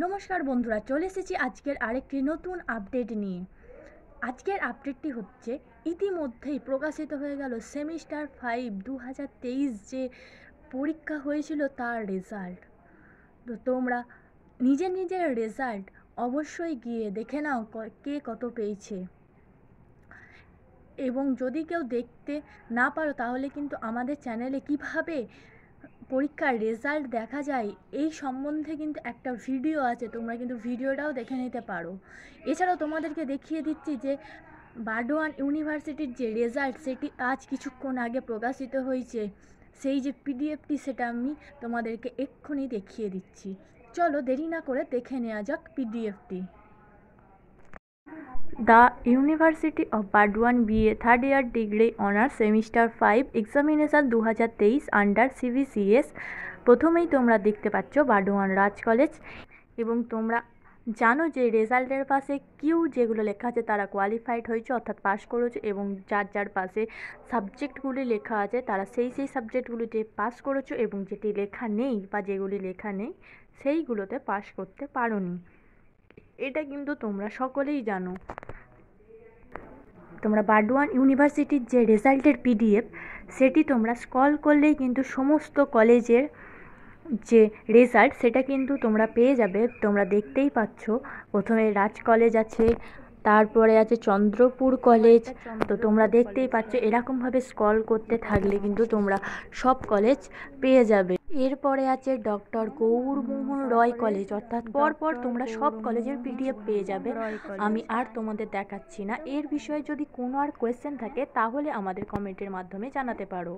নমস্কার বন্ধুরা, চলে এসেছি আজকের আরেকটি নতুন আপডেট নিয়ে। আজকের আপডেটটি হচ্ছে, ইতিমধ্যেই প্রকাশিত হয়ে গেল সেমিস্টার 5 2023 যে পরীক্ষা হয়েছিল তার রেজাল্ট। তো তোমরা নিজের রেজাল্ট অবশ্যই গিয়ে দেখে নাও কে কত পেয়েছে। এবং যদি কেউ দেখতে না পারো তাহলে কিন্তু আমাদের চ্যানেলে কিভাবে পরীক্ষার রেজাল্ট দেখা যায় এই সম্বন্ধে কিন্তু একটা ভিডিও আছে, তোমরা কিন্তু ভিডিওটাও দেখে নিতে পারো। এছাড়াও তোমাদেরকে দেখিয়ে দিচ্ছি যে বার্ডওয়ান ইউনিভার্সিটির যে রেজাল্ট সেটি আজ কিছুক্ষণ আগে প্রকাশিত হয়েছে। সেই যে পিডিএফটি সেটা আমি তোমাদেরকে এক্ষুনি দেখিয়ে দিচ্ছি। চলো দেরি না করে দেখে নেওয়া যাক পিডিএফটি। The University of Burdwan BA Third Year Degree Honours Semester 5 Examination 2023 under CBCS। প্রথমেই তোমরা দেখতে পাচ্ছ বার্ডওয়ান রাজ কলেজ, এবং তোমরা জানো যে রেজাল্টের পাশে কিউ যেগুলো লেখা আছে তারা কোয়ালিফাইড হয়েছে, অর্থাৎ পাস করেছে, এবং যার পাশে সাবজেক্টগুলি লেখা আছে তারা সেই সাবজেক্টগুলিতে পাস করেছো, এবং যেটি লেখা নেই বা যেগুলি লেখা নেই সেইগুলোতে পাস করতে পারোনি। এটা কিন্তু তোমরা সকলেই জানো। তোমরা বার্ডওয়ান ইউনিভার্সিটির যে রেজাল্টের পিডিএফ সেটি তোমরা স্ক্রল করলেই কিন্তু সমস্ত কলেজের যে রেজাল্ট সেটা কিন্তু তোমরা পেয়ে যাবে। তোমরা দেখতেই পাচ্ছ, প্রথমে রাজ কলেজ আছে, তারপরে আছে চন্দ্রপুর কলেজ। তো তোমরা দেখতেই পাচ্ছ, এরকমভাবে স্ক্রল করতে থাকলে কিন্তু তোমরা সব কলেজ পেয়ে যাবে। এরপরে আছে ডক্টর গৌরমোহন রয় কলেজ, অর্থাৎ পরপর তোমরা সব কলেজের পিডিএফ পেয়ে যাবে। আমি আর তোমাদের দেখাচ্ছি না। এর বিষয়ে যদি কোনো আর কোয়েশ্চেন থাকে তাহলে আমাদের কমেন্টের মাধ্যমে জানাতে পারো।